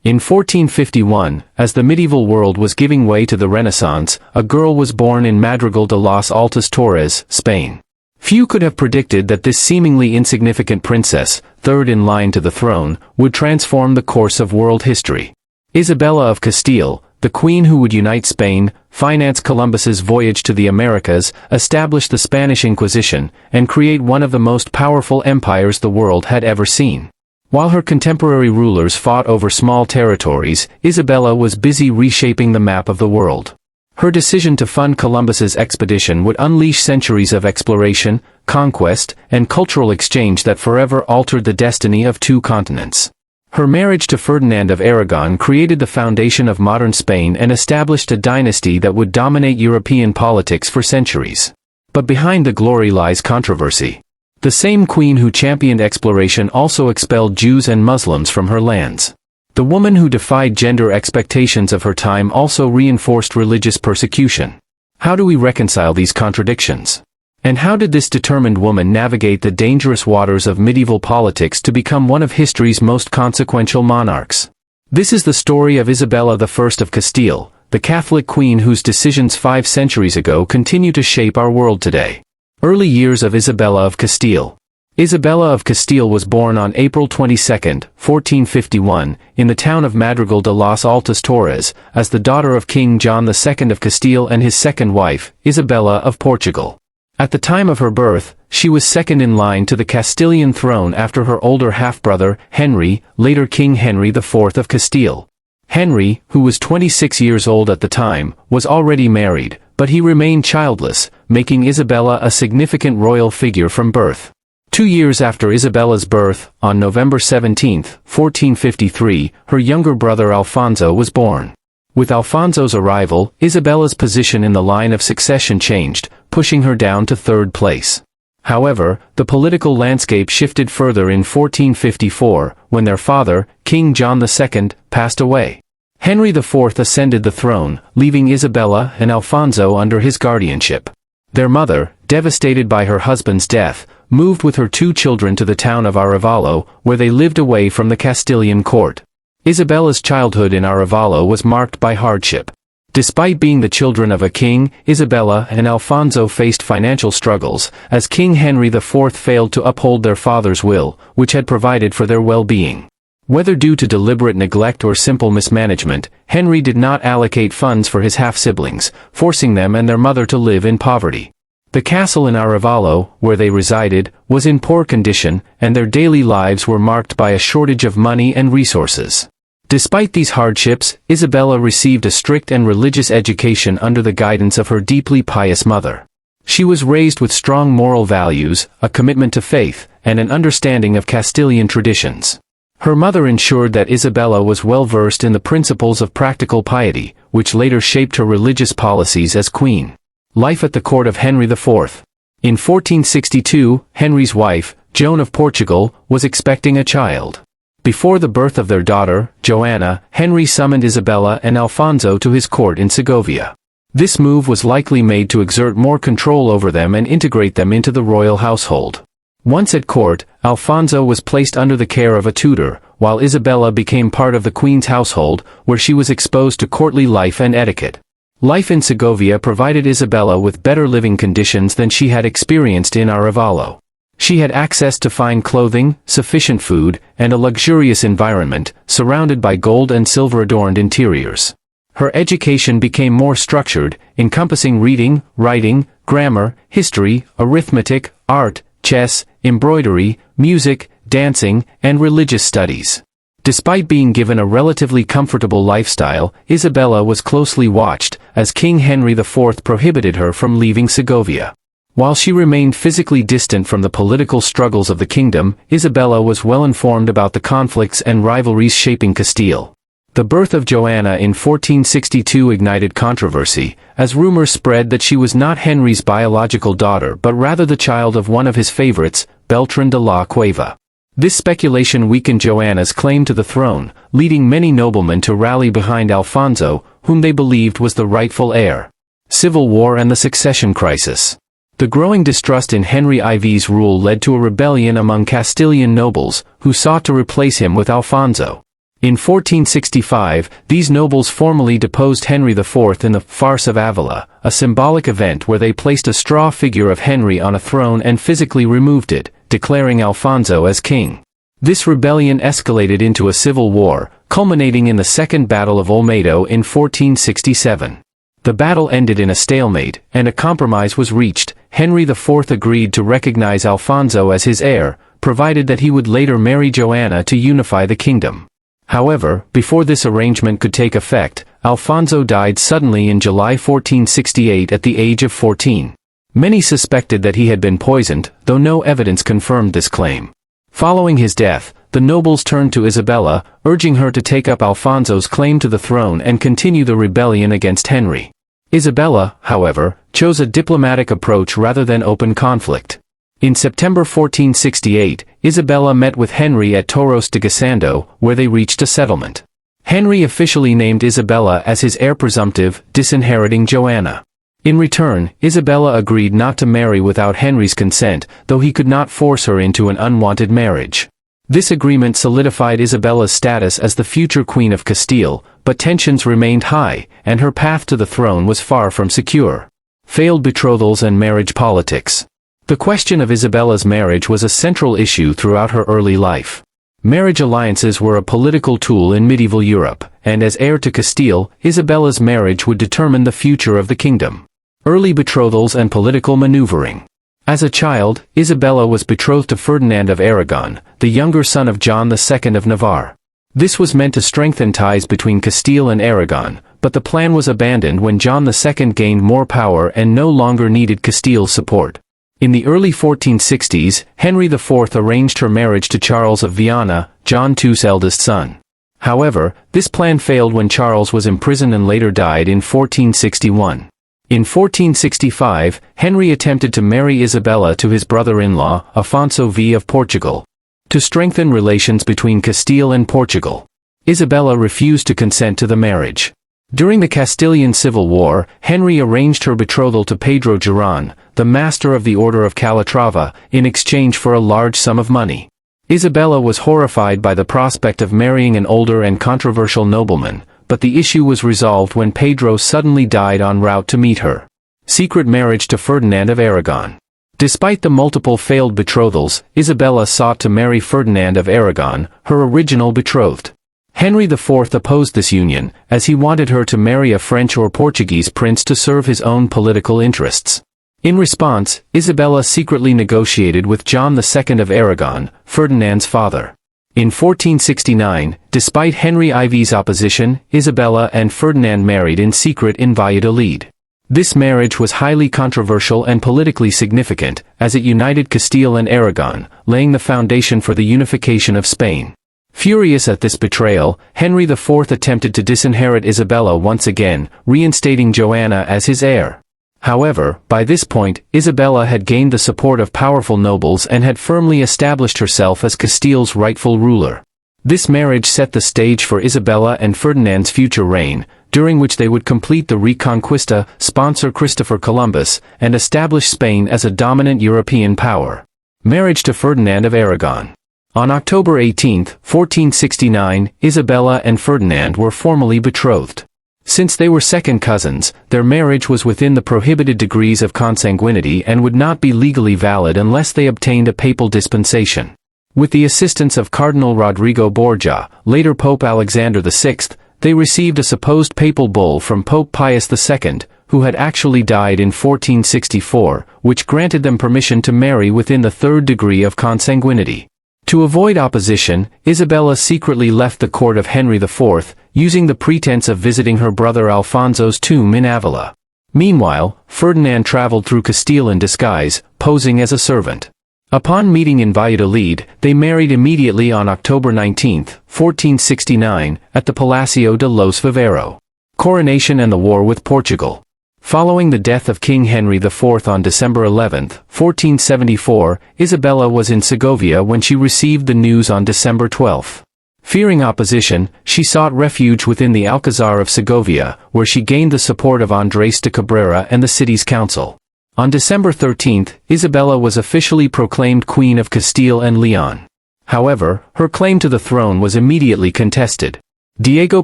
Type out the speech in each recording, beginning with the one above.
In 1451, as the medieval world was giving way to the Renaissance, a girl was born in Madrigal de los Altos Torres, Spain. Few could have predicted that this seemingly insignificant princess, third in line to the throne, would transform the course of world history. Isabella of Castile, the queen who would unite Spain, finance Columbus's voyage to the Americas, establish the Spanish Inquisition, and create one of the most powerful empires the world had ever seen. While her contemporary rulers fought over small territories, Isabella was busy reshaping the map of the world. Her decision to fund Columbus's expedition would unleash centuries of exploration, conquest, and cultural exchange that forever altered the destiny of two continents. Her marriage to Ferdinand of Aragon created the foundation of modern Spain and established a dynasty that would dominate European politics for centuries. But behind the glory lies controversy. The same queen who championed exploration also expelled Jews and Muslims from her lands. The woman who defied gender expectations of her time also reinforced religious persecution. How do we reconcile these contradictions? And how did this determined woman navigate the dangerous waters of medieval politics to become one of history's most consequential monarchs? This is the story of Isabella I of Castile, the Catholic queen whose decisions 5 centuries ago continue to shape our world today. Early years of Isabella of Castile. Isabella of Castile was born on April 22, 1451, in the town of Madrigal de los Altos Torres, as the daughter of King John II of Castile and his second wife, Isabella of Portugal. At the time of her birth, she was second in line to the Castilian throne after her older half-brother, Henry, later King Henry IV of Castile. Henry, who was 26 years old at the time, was already married, but he remained childless, making Isabella a significant royal figure from birth. 2 years after Isabella's birth, on November 17, 1453, her younger brother Alfonso was born. With Alfonso's arrival, Isabella's position in the line of succession changed, pushing her down to 3rd place. However, the political landscape shifted further in 1454, when their father, King John II, passed away. Henry IV ascended the throne, leaving Isabella and Alfonso under his guardianship. Their mother, devastated by her husband's death, moved with her 2 children to the town of Arevalo, where they lived away from the Castilian court. Isabella's childhood in Arevalo was marked by hardship. Despite being the children of a king, Isabella and Alfonso faced financial struggles, as King Henry IV failed to uphold their father's will, which had provided for their well-being. Whether due to deliberate neglect or simple mismanagement, Henry did not allocate funds for his half-siblings, forcing them and their mother to live in poverty. The castle in Arevalo, where they resided, was in poor condition, and their daily lives were marked by a shortage of money and resources. Despite these hardships, Isabella received a strict and religious education under the guidance of her deeply pious mother. She was raised with strong moral values, a commitment to faith, and an understanding of Castilian traditions. Her mother ensured that Isabella was well versed in the principles of practical piety, which later shaped her religious policies as queen. Life at the court of Henry IV. In 1462, Henry's wife, Joan of Portugal, was expecting a child. Before the birth of their daughter, Joanna, Henry summoned Isabella and Alfonso to his court in Segovia. This move was likely made to exert more control over them and integrate them into the royal household. Once at court, Alfonso was placed under the care of a tutor, while Isabella became part of the queen's household, where she was exposed to courtly life and etiquette. Life in Segovia provided Isabella with better living conditions than she had experienced in Arevalo. She had access to fine clothing, sufficient food, and a luxurious environment, surrounded by gold and silver-adorned interiors. Her education became more structured, encompassing reading, writing, grammar, history, arithmetic, art, chess, embroidery, music, dancing, and religious studies. Despite being given a relatively comfortable lifestyle, Isabella was closely watched, as King Henry IV prohibited her from leaving Segovia. While she remained physically distant from the political struggles of the kingdom, Isabella was well informed about the conflicts and rivalries shaping Castile. The birth of Joanna in 1462 ignited controversy, as rumors spread that she was not Henry's biological daughter but rather the child of one of his favorites, Beltrán de la Cueva. This speculation weakened Joanna's claim to the throne, leading many noblemen to rally behind Alfonso, whom they believed was the rightful heir. Civil war and the succession crisis. The growing distrust in Henry IV's rule led to a rebellion among Castilian nobles, who sought to replace him with Alfonso. In 1465, these nobles formally deposed Henry IV in the Farce of Avila, a symbolic event where they placed a straw figure of Henry on a throne and physically removed it, declaring Alfonso as king. This rebellion escalated into a civil war, culminating in the Second Battle of Olmedo in 1467. The battle ended in a stalemate, and a compromise was reached. Henry IV agreed to recognize Alfonso as his heir, provided that he would later marry Joanna to unify the kingdom. However, before this arrangement could take effect, Alfonso died suddenly in July 1468 at the age of 14. Many suspected that he had been poisoned, though no evidence confirmed this claim. Following his death, the nobles turned to Isabella, urging her to take up Alfonso's claim to the throne and continue the rebellion against Henry. Isabella, however, chose a diplomatic approach rather than open conflict. In September 1468, Isabella met with Henry at Toros de Gasando, where they reached a settlement. Henry officially named Isabella as his heir presumptive, disinheriting Joanna. In return, Isabella agreed not to marry without Henry's consent, though he could not force her into an unwanted marriage. This agreement solidified Isabella's status as the future Queen of Castile, but tensions remained high, and her path to the throne was far from secure. Failed betrothals and marriage politics. The question of Isabella's marriage was a central issue throughout her early life. Marriage alliances were a political tool in medieval Europe, and as heir to Castile, Isabella's marriage would determine the future of the kingdom. Early betrothals and political maneuvering. As a child, Isabella was betrothed to Ferdinand of Aragon, the younger son of John II of Navarre. This was meant to strengthen ties between Castile and Aragon, but the plan was abandoned when John II gained more power and no longer needed Castile's support. In the early 1460s, Henry IV arranged her marriage to Charles of Viana, John II's eldest son. However, this plan failed when Charles was imprisoned and later died in 1461. In 1465, Henry attempted to marry Isabella to his brother-in-law, Afonso I of Portugal. To strengthen relations between Castile and Portugal, Isabella refused to consent to the marriage. During the Castilian Civil War, Henry arranged her betrothal to Pedro Giron, the master of the Order of Calatrava, in exchange for a large sum of money. Isabella was horrified by the prospect of marrying an older and controversial nobleman, but the issue was resolved when Pedro suddenly died en route to meet her. Secret marriage to Ferdinand of Aragon. Despite the multiple failed betrothals, Isabella sought to marry Ferdinand of Aragon, her original betrothed. Henry IV opposed this union, as he wanted her to marry a French or Portuguese prince to serve his own political interests. In response, Isabella secretly negotiated with John II of Aragon, Ferdinand's father. In 1469, despite Henry IV's opposition, Isabella and Ferdinand married in secret in Valladolid. This marriage was highly controversial and politically significant, as it united Castile and Aragon, laying the foundation for the unification of Spain. Furious at this betrayal, Henry IV attempted to disinherit Isabella once again, reinstating Joanna as his heir. However, by this point, Isabella had gained the support of powerful nobles and had firmly established herself as Castile's rightful ruler. This marriage set the stage for Isabella and Ferdinand's future reign, during which they would complete the Reconquista, sponsor Christopher Columbus, and establish Spain as a dominant European power. Marriage to Ferdinand of Aragon. On October 18, 1469, Isabella and Ferdinand were formally betrothed. Since they were second cousins, their marriage was within the prohibited degrees of consanguinity and would not be legally valid unless they obtained a papal dispensation. With the assistance of Cardinal Rodrigo Borgia, later Pope Alexander VI, they received a supposed papal bull from Pope Pius II, who had actually died in 1464, which granted them permission to marry within the third degree of consanguinity. To avoid opposition, Isabella secretly left the court of Henry IV, using the pretense of visiting her brother Alfonso's tomb in Avila. Meanwhile, Ferdinand traveled through Castile in disguise, posing as a servant. Upon meeting in Valladolid, they married immediately on October 19, 1469, at the Palacio de los Vivero. Coronation and the war with Portugal. Following the death of King Henry IV on December 11, 1474, Isabella was in Segovia when she received the news on December 12. Fearing opposition, she sought refuge within the Alcazar of Segovia, where she gained the support of Andrés de Cabrera and the city's council. On December 13, Isabella was officially proclaimed Queen of Castile and Leon. However, her claim to the throne was immediately contested. Diego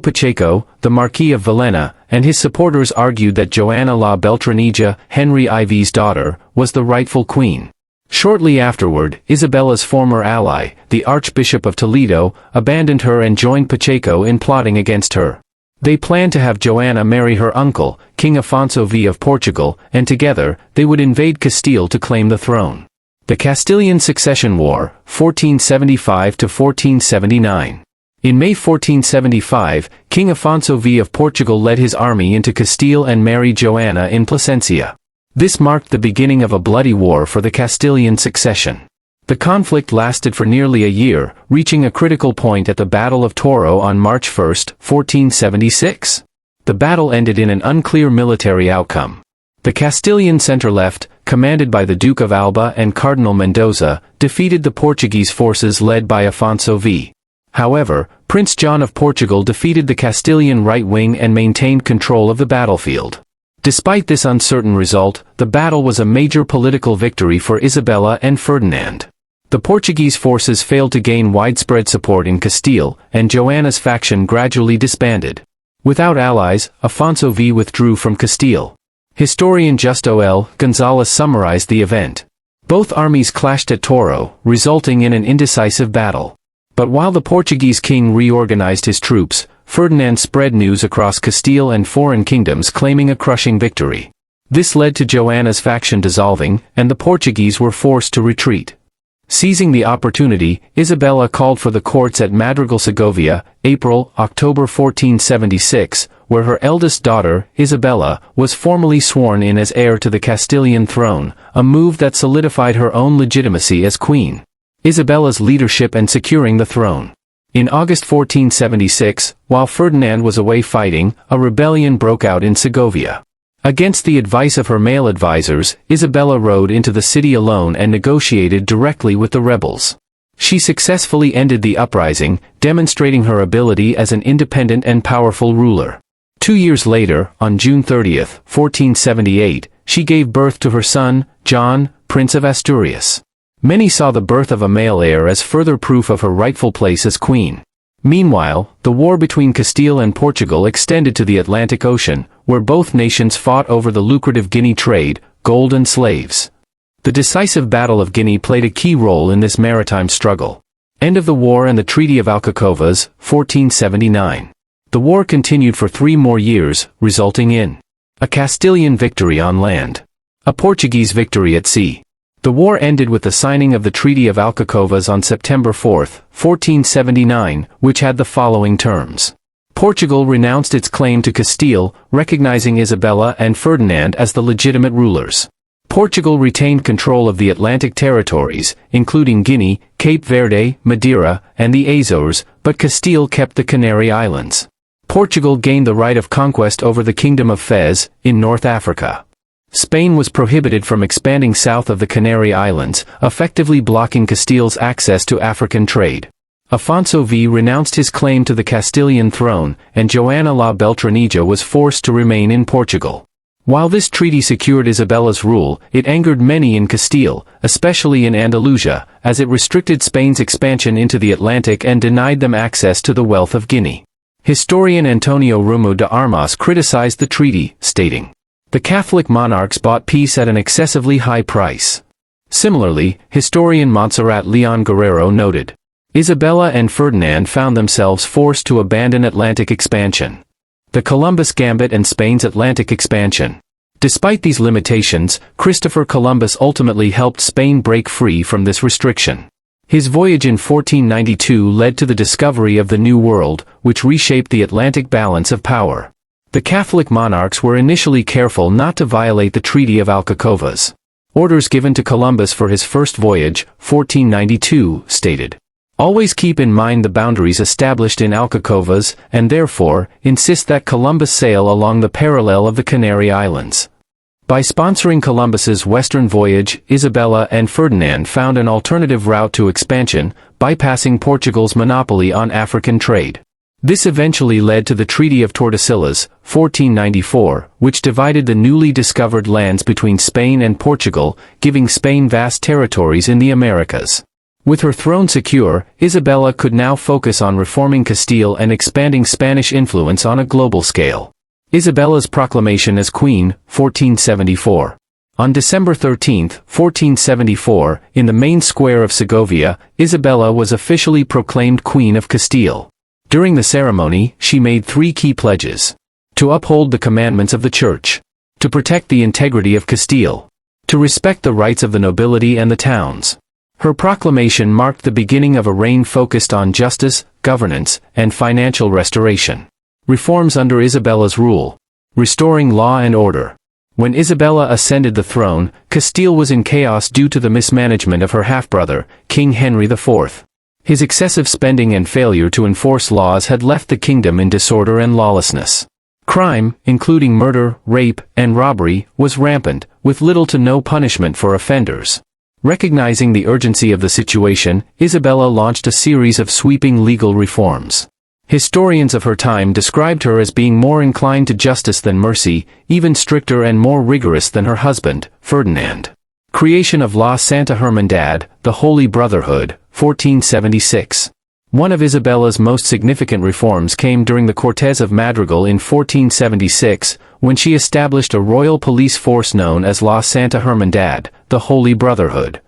Pacheco, the Marquis of Villena, and his supporters argued that Joanna la Beltraneja, Henry IV's daughter, was the rightful queen. Shortly afterward, Isabella's former ally, the Archbishop of Toledo, abandoned her and joined Pacheco in plotting against her. They planned to have Joanna marry her uncle, King Afonso V of Portugal, and together, they would invade Castile to claim the throne. The Castilian Succession War, 1475–1479. In May 1475, King Afonso V of Portugal led his army into Castile and married Joanna in Plasencia. This marked the beginning of a bloody war for the Castilian succession. The conflict lasted for nearly a year, reaching a critical point at the Battle of Toro on March 1, 1476. The battle ended in an unclear military outcome. The Castilian center-left, commanded by the Duke of Alba and Cardinal Mendoza, defeated the Portuguese forces led by Afonso V. However, Prince John of Portugal defeated the Castilian right wing and maintained control of the battlefield. Despite this uncertain result, the battle was a major political victory for Isabella and Ferdinand. The Portuguese forces failed to gain widespread support in Castile, and Joanna's faction gradually disbanded. Without allies, Afonso V withdrew from Castile. Historian Justo L. Gonzalez summarized the event. Both armies clashed at Toro, resulting in an indecisive battle. But while the Portuguese king reorganized his troops, Ferdinand spread news across Castile and foreign kingdoms claiming a crushing victory. This led to Joanna's faction dissolving, and the Portuguese were forced to retreat. Seizing the opportunity, Isabella called for the courts at Madrigal Segovia, October 1476, where her eldest daughter, Isabella, was formally sworn in as heir to the Castilian throne, a move that solidified her own legitimacy as queen. Isabella's leadership and securing the throne. In August 1476, while Ferdinand was away fighting, a rebellion broke out in Segovia. Against the advice of her male advisors, Isabella rode into the city alone and negotiated directly with the rebels. She successfully ended the uprising, demonstrating her ability as an independent and powerful ruler. 2 years later, on June 30, 1478, she gave birth to her son, John, Prince of Asturias. Many saw the birth of a male heir as further proof of her rightful place as queen. Meanwhile, the war between Castile and Portugal extended to the Atlantic Ocean, where both nations fought over the lucrative Guinea trade, gold and slaves. The decisive Battle of Guinea played a key role in this maritime struggle. End of the war and the Treaty of Alcacovas, 1479. The war continued for 3 more years, resulting in a Castilian victory on land, a Portuguese victory at sea. The war ended with the signing of the Treaty of Alcacovas on September 4, 1479, which had the following terms. Portugal renounced its claim to Castile, recognizing Isabella and Ferdinand as the legitimate rulers. Portugal retained control of the Atlantic territories, including Guinea, Cape Verde, Madeira, and the Azores, but Castile kept the Canary Islands. Portugal gained the right of conquest over the Kingdom of Fez, in North Africa. Spain was prohibited from expanding south of the Canary Islands, effectively blocking Castile's access to African trade. Afonso V renounced his claim to the Castilian throne, and Joanna la Beltraneja was forced to remain in Portugal. While this treaty secured Isabella's rule, it angered many in Castile, especially in Andalusia, as it restricted Spain's expansion into the Atlantic and denied them access to the wealth of Guinea. Historian Antonio Romo de Armas criticized the treaty, stating, "The Catholic monarchs bought peace at an excessively high price." Similarly, historian Montserrat Leon Guerrero noted, Isabella and Ferdinand found themselves forced to abandon Atlantic expansion. The Columbus Gambit and Spain's Atlantic expansion. Despite these limitations, Christopher Columbus ultimately helped Spain break free from this restriction. His voyage in 1492 led to the discovery of the New World, which reshaped the Atlantic balance of power. The Catholic monarchs were initially careful not to violate the Treaty of Alcacovas. Orders given to Columbus for his first voyage, 1492, stated, "Always keep in mind the boundaries established in Alcacovas, and therefore, insist that Columbus sail along the parallel of the Canary Islands." By sponsoring Columbus's western voyage, Isabella and Ferdinand found an alternative route to expansion, bypassing Portugal's monopoly on African trade. This eventually led to the Treaty of Tordesillas, 1494, which divided the newly discovered lands between Spain and Portugal, giving Spain vast territories in the Americas. With her throne secure, Isabella could now focus on reforming Castile and expanding Spanish influence on a global scale. Isabella's proclamation as Queen, 1474. On December 13, 1474, in the main square of Segovia, Isabella was officially proclaimed Queen of Castile. During the ceremony, she made 3 key pledges: to uphold the commandments of the Church, to protect the integrity of Castile, to respect the rights of the nobility and the towns. Her proclamation marked the beginning of a reign focused on justice, governance, and financial restoration. Reforms under Isabella's rule. Restoring law and order. When Isabella ascended the throne, Castile was in chaos due to the mismanagement of her half-brother, King Henry IV. His excessive spending and failure to enforce laws had left the kingdom in disorder and lawlessness. Crime, including murder, rape, and robbery, was rampant, with little to no punishment for offenders. Recognizing the urgency of the situation, Isabella launched a series of sweeping legal reforms. Historians of her time described her as being more inclined to justice than mercy, even stricter and more rigorous than her husband, Ferdinand. Creation of La Santa Hermandad, the Holy Brotherhood, 1476. One of Isabella's most significant reforms came during the Cortes of Madrigal in 1476, when she established a royal police force known as La Santa Hermandad, the Holy Brotherhood.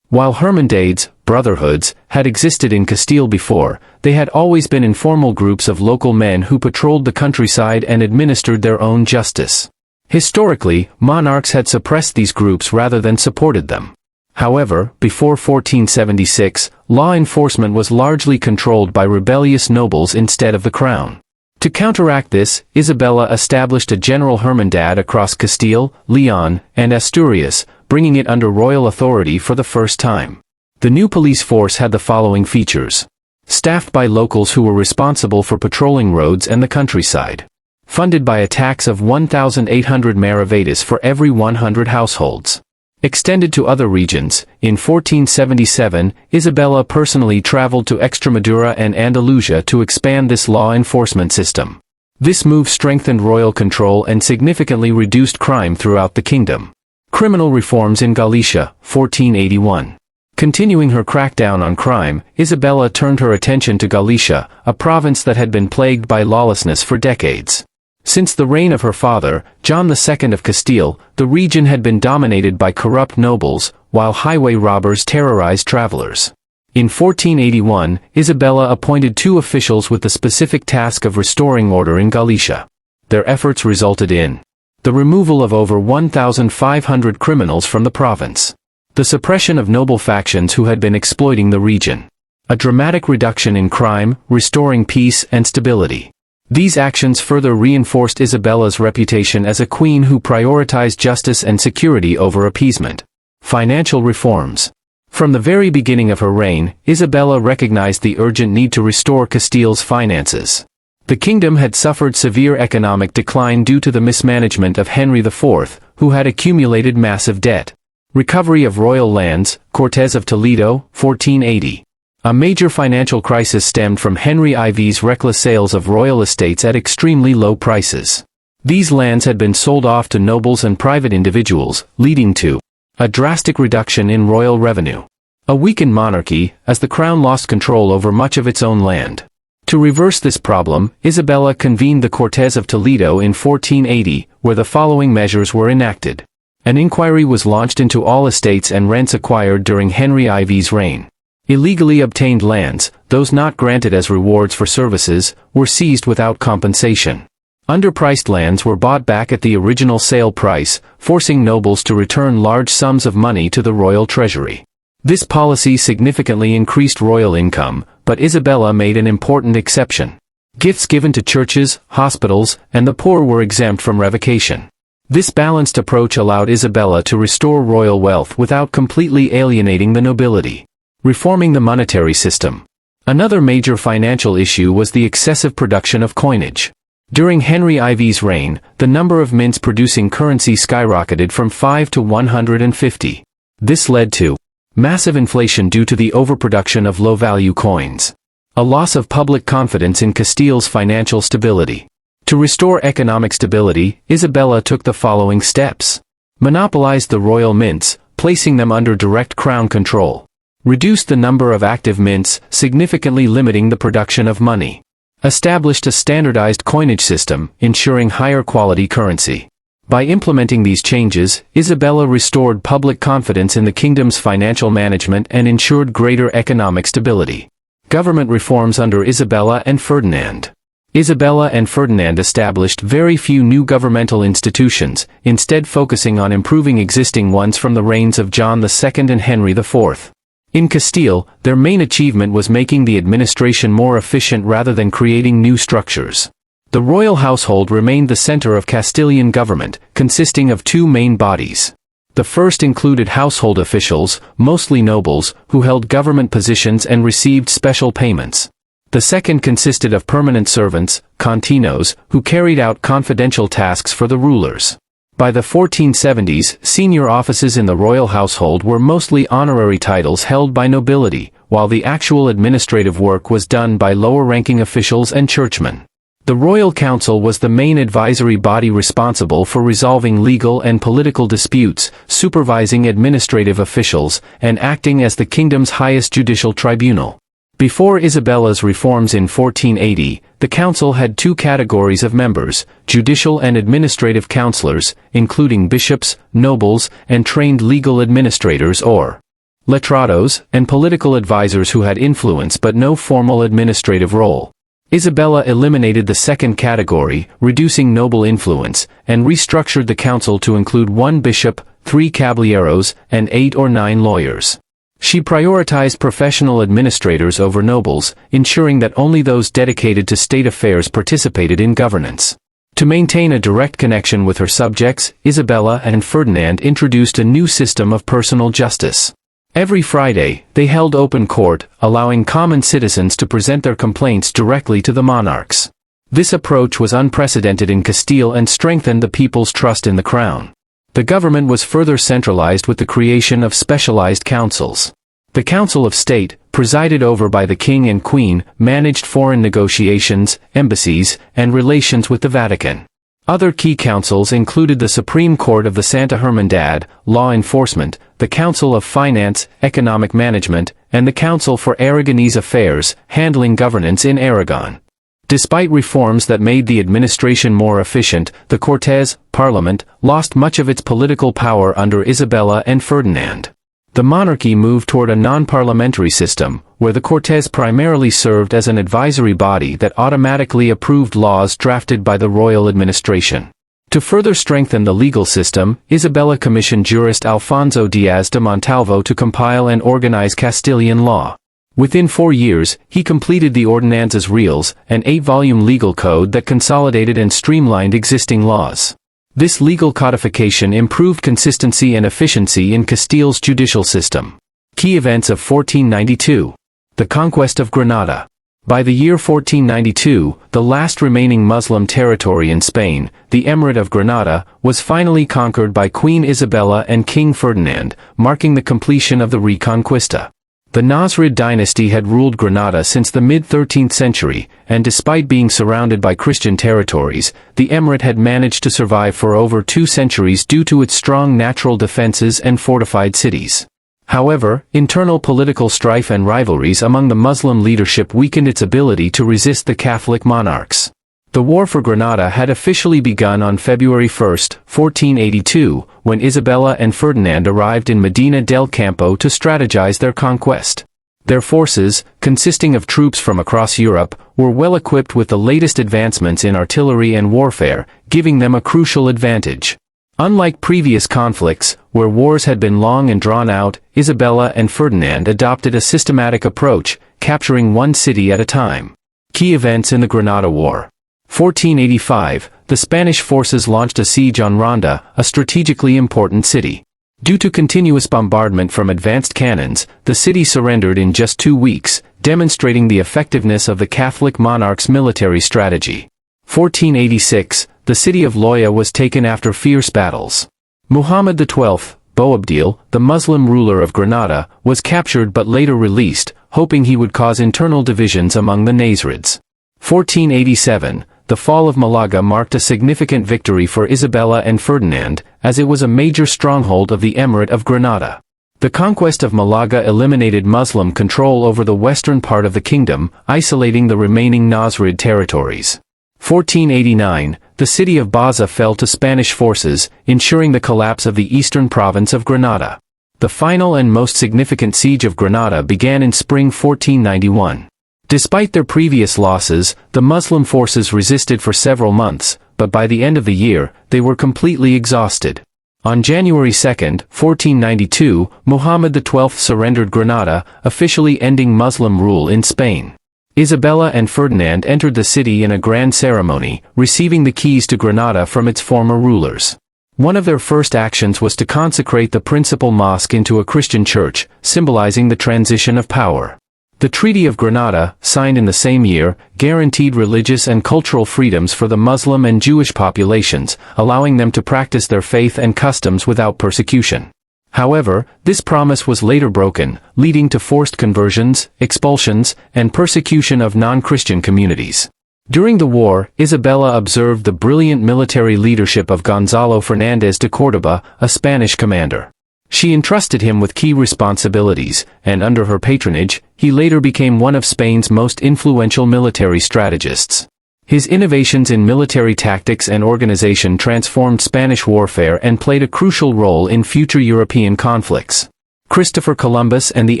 While hermandades, brotherhoods, had existed in Castile before, they had always been informal groups of local men who patrolled the countryside and administered their own justice. Historically, monarchs had suppressed these groups rather than supported them. However, before 1476, law enforcement was largely controlled by rebellious nobles instead of the crown. To counteract this, Isabella established a general hermandad across Castile, Leon, and Asturias, bringing it under royal authority for the first time. The new police force had the following features. Staffed by locals who were responsible for patrolling roads and the countryside. Funded by a tax of 1,800 maravedis for every 100 households. Extended to other regions, in 1477, Isabella personally traveled to Extremadura and Andalusia to expand this law enforcement system. This move strengthened royal control and significantly reduced crime throughout the kingdom. Criminal reforms in Galicia, 1481. Continuing her crackdown on crime, Isabella turned her attention to Galicia, a province that had been plagued by lawlessness for decades. Since the reign of her father, John II of Castile, the region had been dominated by corrupt nobles, while highway robbers terrorized travelers. In 1481, Isabella appointed 2 officials with the specific task of restoring order in Galicia. Their efforts resulted in the removal of over 1,500 criminals from the province, the suppression of noble factions who had been exploiting the region, a dramatic reduction in crime, restoring peace and stability. These actions further reinforced Isabella's reputation as a queen who prioritized justice and security over appeasement. Financial reforms. From the very beginning of her reign, Isabella recognized the urgent need to restore Castile's finances. The kingdom had suffered severe economic decline due to the mismanagement of Henry IV, who had accumulated massive debt. Recovery of royal lands, Cortes of Toledo, 1480. A major financial crisis stemmed from Henry IV's reckless sales of royal estates at extremely low prices. These lands had been sold off to nobles and private individuals, leading to a drastic reduction in royal revenue. A weakened monarchy, as the crown lost control over much of its own land. To reverse this problem, Isabella convened the Cortes of Toledo in 1480, where the following measures were enacted. An inquiry was launched into all estates and rents acquired during Henry IV's reign. Illegally obtained lands, those not granted as rewards for services, were seized without compensation. Underpriced lands were bought back at the original sale price, forcing nobles to return large sums of money to the royal treasury. This policy significantly increased royal income, but Isabella made an important exception. Gifts given to churches, hospitals, and the poor were exempt from revocation. This balanced approach allowed Isabella to restore royal wealth without completely alienating the nobility. Reforming the monetary system. Another major financial issue was the excessive production of coinage. During Henry IV's reign, the number of mints producing currency skyrocketed from 5 to 150. This led to massive inflation due to the overproduction of low-value coins. A loss of public confidence in Castile's financial stability. To restore economic stability, Isabella took the following steps. Monopolized the royal mints, placing them under direct crown control. reduced the number of active mints, significantly limiting the production of money, established a standardized coinage system, ensuring higher quality currency. By implementing these changes, Isabella restored public confidence in the kingdom's financial management and ensured greater economic stability. Government reforms under Isabella and Ferdinand. Isabella and Ferdinand established very few new governmental institutions, instead focusing on improving existing ones from the reigns of John II and Henry IV. In Castile, their main achievement was making the administration more efficient rather than creating new structures. The royal household remained the center of Castilian government, consisting of two main bodies. The first included household officials, mostly nobles, who held government positions and received special payments. The second consisted of permanent servants, continos, who carried out confidential tasks for the rulers. By the 1470s, senior offices in the royal household were mostly honorary titles held by nobility, while the actual administrative work was done by lower-ranking officials and churchmen. The Royal Council was the main advisory body responsible for resolving legal and political disputes, supervising administrative officials, and acting as the kingdom's highest judicial tribunal. Before Isabella's reforms in 1480, the council had two categories of members, judicial and administrative councillors, including bishops, nobles, and trained legal administrators or letrados, and political advisors who had influence but no formal administrative role. Isabella eliminated the second category, reducing noble influence, and restructured the council to include 1 bishop, 3 caballeros, and 8 or 9 lawyers. She prioritized professional administrators over nobles, ensuring that only those dedicated to state affairs participated in governance. To maintain a direct connection with her subjects, Isabella and Ferdinand introduced a new system of personal justice. Every Friday, they held open court, allowing common citizens to present their complaints directly to the monarchs. This approach was unprecedented in Castile and strengthened the people's trust in the crown. The government was further centralized with the creation of specialized councils. The Council of State, presided over by the King and Queen, managed foreign negotiations, embassies, and relations with the Vatican. Other key councils included the Supreme Court of the Santa Hermandad, Law Enforcement, the Council of Finance, Economic Management, and the Council for Aragonese Affairs, handling governance in Aragon. Despite reforms that made the administration more efficient, the Cortes, Parliament, lost much of its political power under Isabella and Ferdinand. The monarchy moved toward a non-parliamentary system, where the Cortes primarily served as an advisory body that automatically approved laws drafted by the royal administration. To further strengthen the legal system, Isabella commissioned jurist Alfonso Diaz de Montalvo to compile and organize Castilian law. Within 4 years, he completed the Ordenanzas Reales, an 8-volume legal code that consolidated and streamlined existing laws. This legal codification improved consistency and efficiency in Castile's judicial system. Key events of 1492. The conquest of Granada. By the year 1492, the last remaining Muslim territory in Spain, the Emirate of Granada, was finally conquered by Queen Isabella and King Ferdinand, marking the completion of the Reconquista. The Nasrid dynasty had ruled Granada since the mid-13th century, and despite being surrounded by Christian territories, the emirate had managed to survive for over 2 centuries due to its strong natural defenses and fortified cities. However, internal political strife and rivalries among the Muslim leadership weakened its ability to resist the Catholic monarchs. The war for Granada had officially begun on February 1, 1482, when Isabella and Ferdinand arrived in Medina del Campo to strategize their conquest. Their forces, consisting of troops from across Europe, were well equipped with the latest advancements in artillery and warfare, giving them a crucial advantage. Unlike previous conflicts, where wars had been long and drawn out, Isabella and Ferdinand adopted a systematic approach, capturing one city at a time. Key events in the Granada War. 1485, the Spanish forces launched a siege on Ronda, a strategically important city. Due to continuous bombardment from advanced cannons, the city surrendered in just 2 weeks, demonstrating the effectiveness of the Catholic monarch's military strategy. 1486, the city of Loya was taken after fierce battles. Muhammad XII, Boabdil, the Muslim ruler of Granada, was captured but later released, hoping he would cause internal divisions among the Nasrids. 1487, the fall of Malaga marked a significant victory for Isabella and Ferdinand, as it was a major stronghold of the Emirate of Granada. The conquest of Malaga eliminated Muslim control over the western part of the kingdom, isolating the remaining Nasrid territories. 1489, the city of Baza fell to Spanish forces, ensuring the collapse of the eastern province of Granada. The final and most significant siege of Granada began in spring 1491. Despite their previous losses, the Muslim forces resisted for several months, but by the end of the year, they were completely exhausted. On January 2, 1492, Muhammad XII surrendered Granada, officially ending Muslim rule in Spain. Isabella and Ferdinand entered the city in a grand ceremony, receiving the keys to Granada from its former rulers. One of their first actions was to consecrate the principal mosque into a Christian church, symbolizing the transition of power. The Treaty of Granada, signed in the same year, guaranteed religious and cultural freedoms for the Muslim and Jewish populations, allowing them to practice their faith and customs without persecution. However, this promise was later broken, leading to forced conversions, expulsions, and persecution of non-Christian communities. During the war, Isabella observed the brilliant military leadership of Gonzalo Fernández de Córdoba, a Spanish commander. She entrusted him with key responsibilities, and under her patronage, he later became one of Spain's most influential military strategists. His innovations in military tactics and organization transformed Spanish warfare and played a crucial role in future European conflicts. Christopher Columbus and the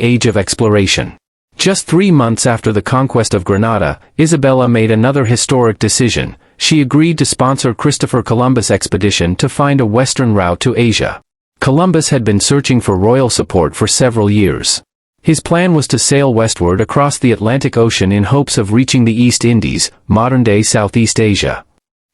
Age of Exploration. Just 3 months after the conquest of Granada, Isabella made another historic decision. She agreed to sponsor Christopher Columbus' expedition to find a western route to Asia. Columbus had been searching for royal support for several years. His plan was to sail westward across the Atlantic Ocean in hopes of reaching the East Indies, modern-day Southeast Asia.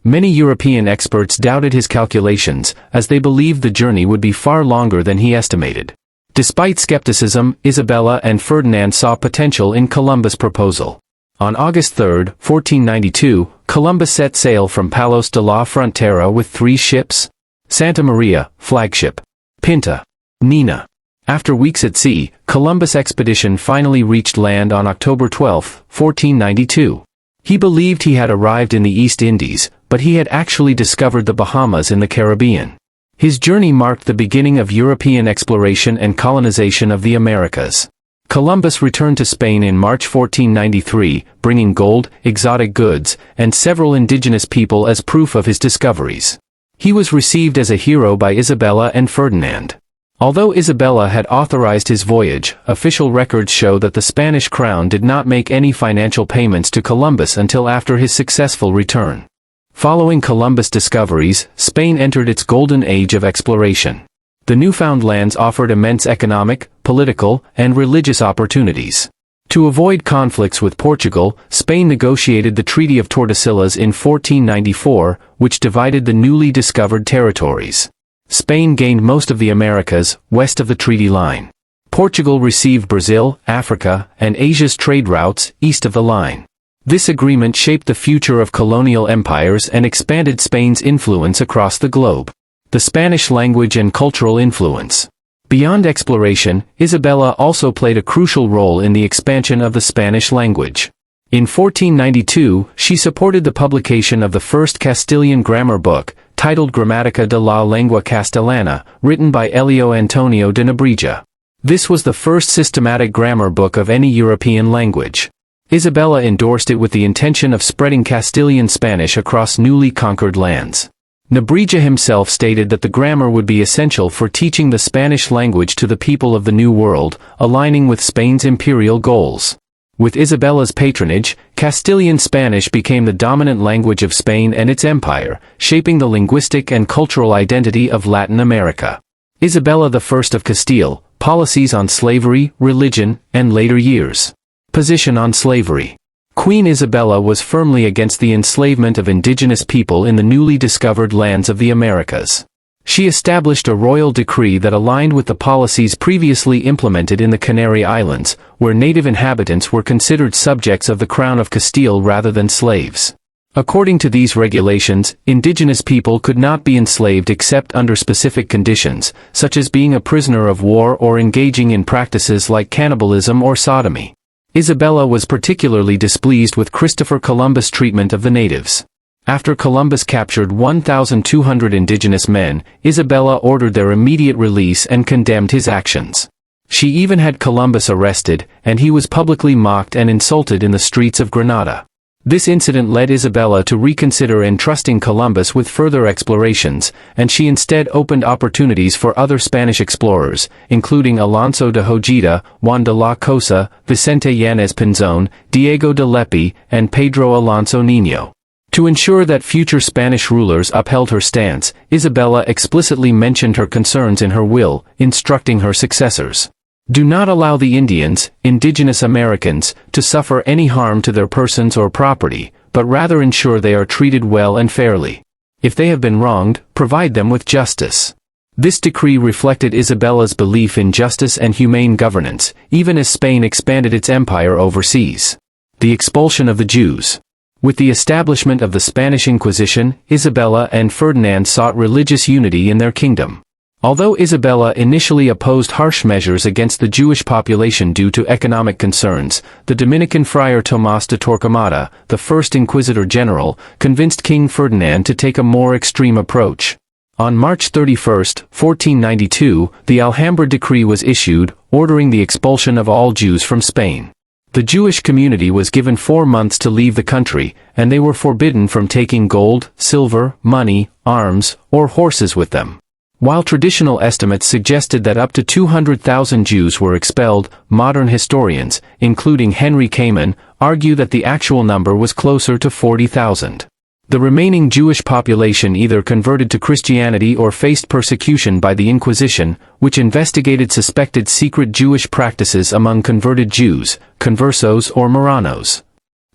Many European experts doubted his calculations, as they believed the journey would be far longer than he estimated. Despite skepticism, Isabella and Ferdinand saw potential in Columbus' proposal. On August 3, 1492, Columbus set sail from Palos de la Frontera with 3 ships: Santa Maria, flagship; Pinta; Nina. After weeks at sea, Columbus' expedition finally reached land on October 12, 1492. He believed he had arrived in the East Indies, but he had actually discovered the Bahamas in the Caribbean. His journey marked the beginning of European exploration and colonization of the Americas. Columbus returned to Spain in March 1493, bringing gold, exotic goods, and several indigenous people as proof of his discoveries. He was received as a hero by Isabella and Ferdinand. Although Isabella had authorized his voyage, official records show that the Spanish crown did not make any financial payments to Columbus until after his successful return. Following Columbus' discoveries, Spain entered its golden age of exploration. The newfound lands offered immense economic, political, and religious opportunities. To avoid conflicts with Portugal, Spain negotiated the Treaty of Tordesillas in 1494, which divided the newly discovered territories. Spain gained most of the Americas, west of the treaty line. Portugal received Brazil, Africa, and Asia's trade routes, east of the line. This agreement shaped the future of colonial empires and expanded Spain's influence across the globe. The Spanish language and cultural influence. Beyond exploration, Isabella also played a crucial role in the expansion of the Spanish language. In 1492, she supported the publication of the first Castilian grammar book, titled Gramática de la Lengua Castellana, written by Elio Antonio de Nebrija. This was the first systematic grammar book of any European language. Isabella endorsed it with the intention of spreading Castilian Spanish across newly conquered lands. Nebrija himself stated that the grammar would be essential for teaching the Spanish language to the people of the New World, aligning with Spain's imperial goals. With Isabella's patronage, Castilian Spanish became the dominant language of Spain and its empire, shaping the linguistic and cultural identity of Latin America. Isabella I of Castile, policies on slavery, religion, and later years. Position on slavery. Queen Isabella was firmly against the enslavement of indigenous people in the newly discovered lands of the Americas. She established a royal decree that aligned with the policies previously implemented in the Canary Islands, where native inhabitants were considered subjects of the Crown of Castile rather than slaves. According to these regulations, indigenous people could not be enslaved except under specific conditions, such as being a prisoner of war or engaging in practices like cannibalism or sodomy. Isabella was particularly displeased with Christopher Columbus' treatment of the natives. After Columbus captured 1,200 indigenous men, Isabella ordered their immediate release and condemned his actions. She even had Columbus arrested, and he was publicly mocked and insulted in the streets of Granada. This incident led Isabella to reconsider entrusting Columbus with further explorations, and she instead opened opportunities for other Spanish explorers, including Alonso de Ojeda, Juan de la Cosa, Vicente Yanez Pinzón, Diego de Lepe, and Pedro Alonso Niño. To ensure that future Spanish rulers upheld her stance, Isabella explicitly mentioned her concerns in her will, instructing her successors. Do not allow the Indians, indigenous Americans, to suffer any harm to their persons or property, but rather ensure they are treated well and fairly. If they have been wronged, provide them with justice. This decree reflected Isabella's belief in justice and humane governance, even as Spain expanded its empire overseas. The expulsion of the Jews. With the establishment of the Spanish Inquisition, Isabella and Ferdinand sought religious unity in their kingdom. Although Isabella initially opposed harsh measures against the Jewish population due to economic concerns, the Dominican friar Tomás de Torquemada, the first Inquisitor General, convinced King Ferdinand to take a more extreme approach. On March 31, 1492, the Alhambra decree was issued, ordering the expulsion of all Jews from Spain. The Jewish community was given 4 months to leave the country, and they were forbidden from taking gold, silver, money, arms, or horses with them. While traditional estimates suggested that up to 200,000 Jews were expelled, modern historians, including Henry Kamen, argue that the actual number was closer to 40,000. The remaining Jewish population either converted to Christianity or faced persecution by the Inquisition, which investigated suspected secret Jewish practices among converted Jews, conversos or Marranos.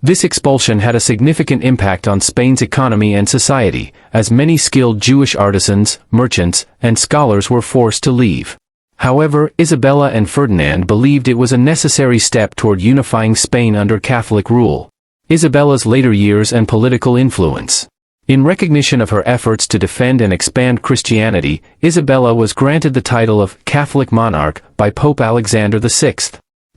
This expulsion had a significant impact on Spain's economy and society, as many skilled Jewish artisans, merchants, and scholars were forced to leave. However, Isabella and Ferdinand believed it was a necessary step toward unifying Spain under Catholic rule. Isabella's later years and political influence. In recognition of her efforts to defend and expand Christianity, Isabella was granted the title of Catholic monarch by Pope Alexander VI.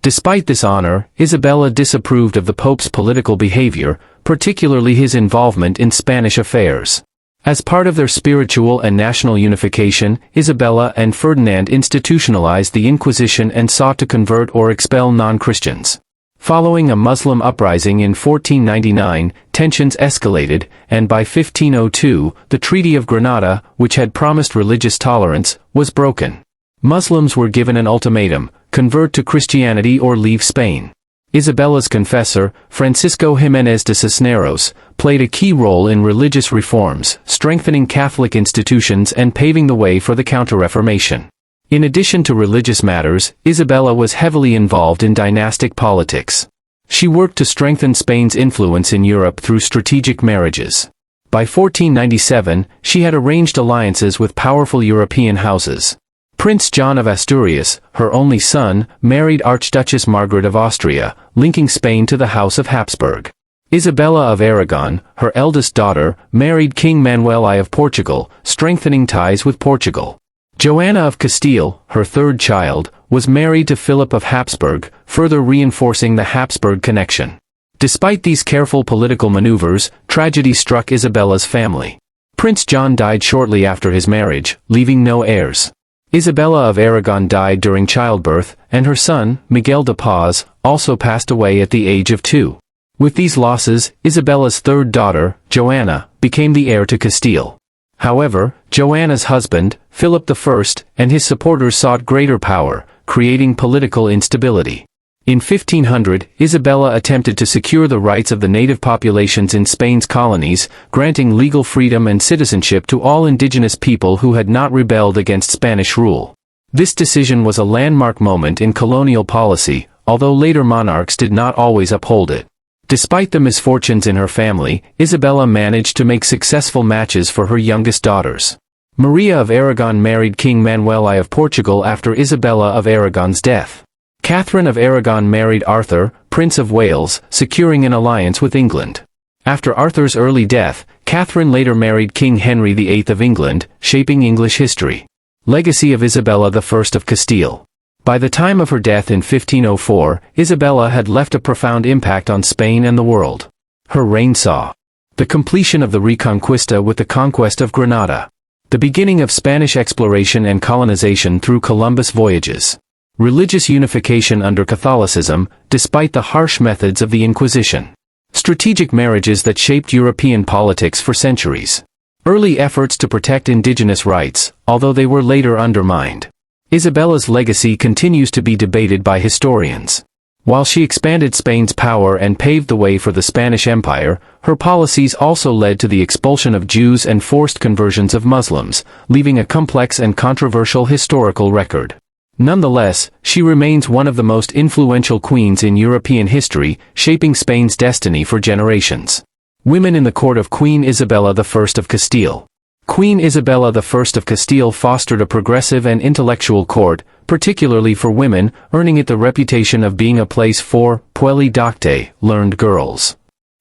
Despite this honor, Isabella disapproved of the Pope's political behavior, particularly his involvement in Spanish affairs. As part of their spiritual and national unification, Isabella and Ferdinand institutionalized the Inquisition and sought to convert or expel non-Christians. Following a Muslim uprising in 1499, tensions escalated, and by 1502, the Treaty of Granada, which had promised religious tolerance, was broken. Muslims were given an ultimatum: convert to Christianity or leave Spain. Isabella's confessor, Francisco Jiménez de Cisneros, played a key role in religious reforms, strengthening Catholic institutions and paving the way for the Counter-Reformation. In addition to religious matters, Isabella was heavily involved in dynastic politics. She worked to strengthen Spain's influence in Europe through strategic marriages. By 1497, she had arranged alliances with powerful European houses. Prince John of Asturias, her only son, married Archduchess Margaret of Austria, linking Spain to the House of Habsburg. Isabella of Aragon, her eldest daughter, married King Manuel I of Portugal, strengthening ties with Portugal. Joanna of Castile, her third child, was married to Philip of Habsburg, further reinforcing the Habsburg connection. Despite these careful political maneuvers, tragedy struck Isabella's family. Prince John died shortly after his marriage, leaving no heirs. Isabella of Aragon died during childbirth, and her son, Miguel de Paz, also passed away at the age of 2. With these losses, Isabella's third daughter, Joanna, became the heir to Castile. However, Joanna's husband, Philip I, and his supporters sought greater power, creating political instability. In 1500, Isabella attempted to secure the rights of the native populations in Spain's colonies, granting legal freedom and citizenship to all indigenous people who had not rebelled against Spanish rule. This decision was a landmark moment in colonial policy, although later monarchs did not always uphold it. Despite the misfortunes in her family, Isabella managed to make successful matches for her youngest daughters. Maria of Aragon married King Manuel I of Portugal after Isabella of Aragon's death. Catherine of Aragon married Arthur, Prince of Wales, securing an alliance with England. After Arthur's early death, Catherine later married King Henry VIII of England, shaping English history. Legacy of Isabella I of Castile. By the time of her death in 1504, Isabella had left a profound impact on Spain and the world. Her reign saw the completion of the Reconquista with the conquest of Granada, the beginning of Spanish exploration and colonization through Columbus voyages, Religious unification under Catholicism, despite the harsh methods of the Inquisition. Strategic marriages that shaped European politics for centuries. Early efforts to protect indigenous rights, although they were later undermined. Isabella's legacy continues to be debated by historians. While she expanded Spain's power and paved the way for the Spanish Empire, her policies also led to the expulsion of Jews and forced conversions of Muslims, leaving a complex and controversial historical record. Nonetheless, she remains one of the most influential queens in European history, shaping Spain's destiny for generations. Women in the court of Queen Isabella I of Castile. Queen Isabella I of Castile fostered a progressive and intellectual court, particularly for women, earning it the reputation of being a place for puelli docte, learned girls.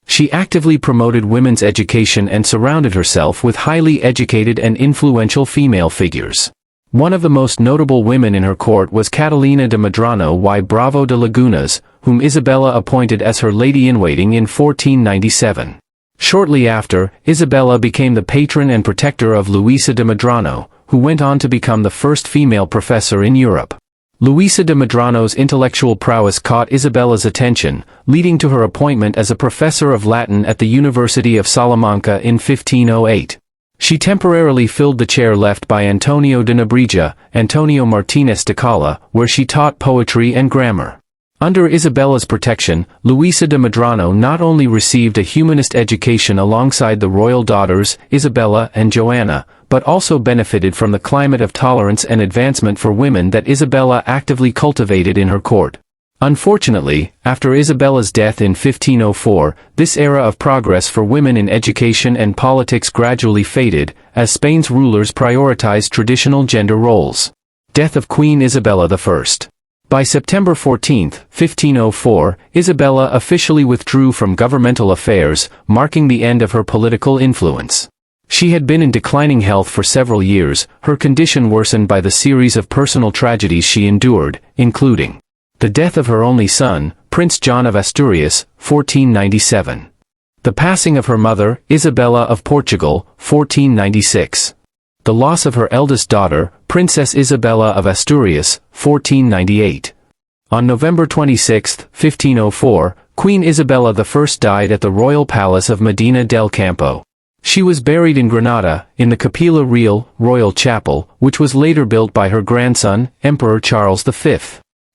She actively promoted women's education and surrounded herself with highly educated and influential female figures. One of the most notable women in her court was Catalina de Medrano y Bravo de Lagunas, whom Isabella appointed as her lady-in-waiting in 1497. Shortly after, Isabella became the patron and protector of Luisa de Medrano, who went on to become the first female professor in Europe. Luisa de Medrano's intellectual prowess caught Isabella's attention, leading to her appointment as a professor of Latin at the University of Salamanca in 1508. She temporarily filled the chair left by Antonio de Nebrija, Antonio Martinez de Cala, where she taught poetry and grammar. Under Isabella's protection, Luisa de Medrano not only received a humanist education alongside the royal daughters, Isabella and Joanna, but also benefited from the climate of tolerance and advancement for women that Isabella actively cultivated in her court. Unfortunately, after Isabella's death in 1504, this era of progress for women in education and politics gradually faded, as Spain's rulers prioritized traditional gender roles. Death of Queen Isabella I. By September 14, 1504, Isabella officially withdrew from governmental affairs, marking the end of her political influence. She had been in declining health for several years, her condition worsened by the series of personal tragedies she endured, including the death of her only son, Prince John of Asturias, 1497. The passing of her mother, Isabella of Portugal, 1496. The loss of her eldest daughter, Princess Isabella of Asturias, 1498. On November 26, 1504, Queen Isabella I died at the royal palace of Medina del Campo. She was buried in Granada, in the Capilla Real, Royal Chapel, which was later built by her grandson, Emperor Charles V.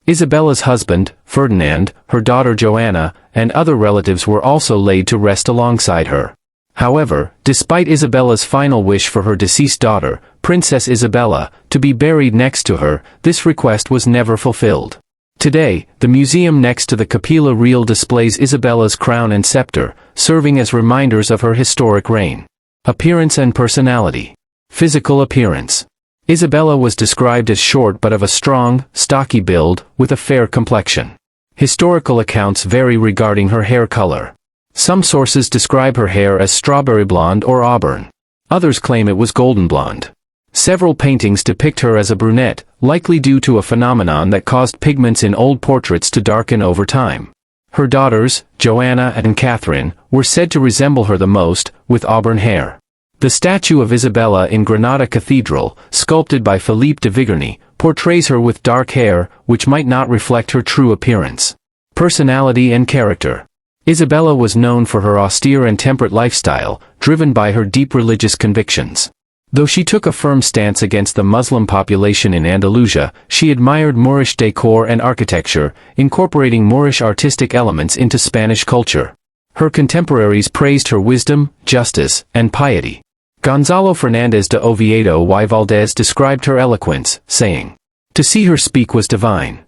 Isabella's husband, Ferdinand, her daughter Joanna, and other relatives were also laid to rest alongside her. However, despite Isabella's final wish for her deceased daughter, Princess Isabella, to be buried next to her, this request was never fulfilled. Today, the museum next to the Capilla Real displays Isabella's crown and scepter, serving as reminders of her historic reign. Appearance and personality. Physical appearance. Isabella was described as short but of a strong, stocky build, with a fair complexion. Historical accounts vary regarding her hair color. Some sources describe her hair as strawberry blonde or auburn. Others claim it was golden blonde. Several paintings depict her as a brunette, likely due to a phenomenon that caused pigments in old portraits to darken over time. Her daughters, Joanna and Catherine, were said to resemble her the most, with auburn hair. The statue of Isabella in Granada Cathedral, sculpted by Philippe de Vigerne, portrays her with dark hair, which might not reflect her true appearance. Personality and character. Isabella was known for her austere and temperate lifestyle, driven by her deep religious convictions. Though she took a firm stance against the Muslim population in Andalusia, she admired Moorish decor and architecture, incorporating Moorish artistic elements into Spanish culture. Her contemporaries praised her wisdom, justice, and piety. Gonzalo Fernández de Oviedo y Valdés described her eloquence, saying, "To see her speak was divine."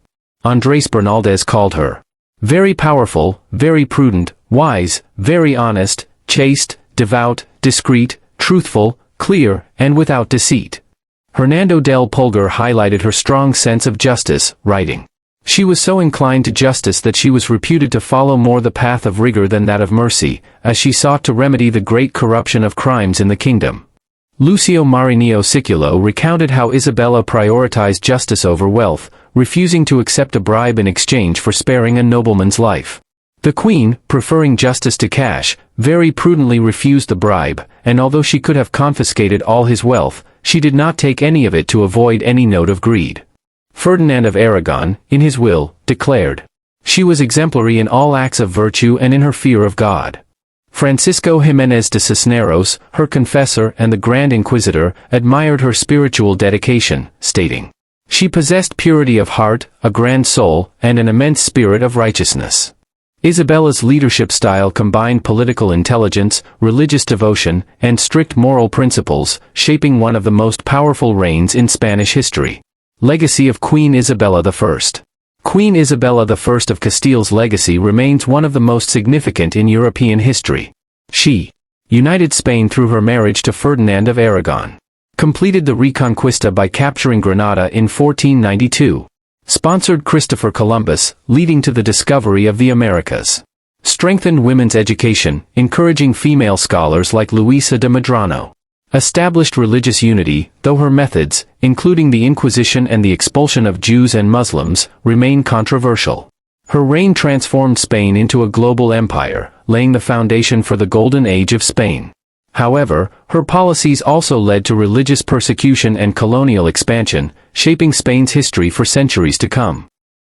Andrés Bernaldez called her very powerful, very prudent, wise, very honest, chaste, devout, discreet, truthful, clear, and without deceit. Hernando del Pulgar highlighted her strong sense of justice, writing, "She was so inclined to justice that she was reputed to follow more the path of rigor than that of mercy, as she sought to remedy the great corruption of crimes in the kingdom." Lucio Marinho Siculo recounted how Isabella prioritized justice over wealth, refusing to accept a bribe in exchange for sparing a nobleman's life. The queen, preferring justice to cash, very prudently refused the bribe, and although she could have confiscated all his wealth, she did not take any of it to avoid any note of greed. Ferdinand of Aragon, in his will, declared, "She was exemplary in all acts of virtue and in her fear of God." Francisco Jiménez de Cisneros, her confessor and the Grand Inquisitor, admired her spiritual dedication, stating, "She possessed purity of heart, a grand soul, and an immense spirit of righteousness." Isabella's leadership style combined political intelligence, religious devotion, and strict moral principles, shaping one of the most powerful reigns in Spanish history. Legacy of Queen Isabella I. Queen Isabella I of Castile's legacy remains one of the most significant in European history. She united Spain through her marriage to Ferdinand of Aragon, completed the Reconquista by capturing Granada in 1492, sponsored Christopher Columbus, leading to the discovery of the Americas, strengthened women's education, encouraging female scholars like Luisa de Medrano, established religious unity, though her methods, including the Inquisition and the expulsion of Jews and Muslims, remain controversial. Her reign transformed Spain into a global empire, laying the foundation for the Golden Age of Spain. However, her policies also led to religious persecution and colonial expansion, shaping Spain's history for centuries to come.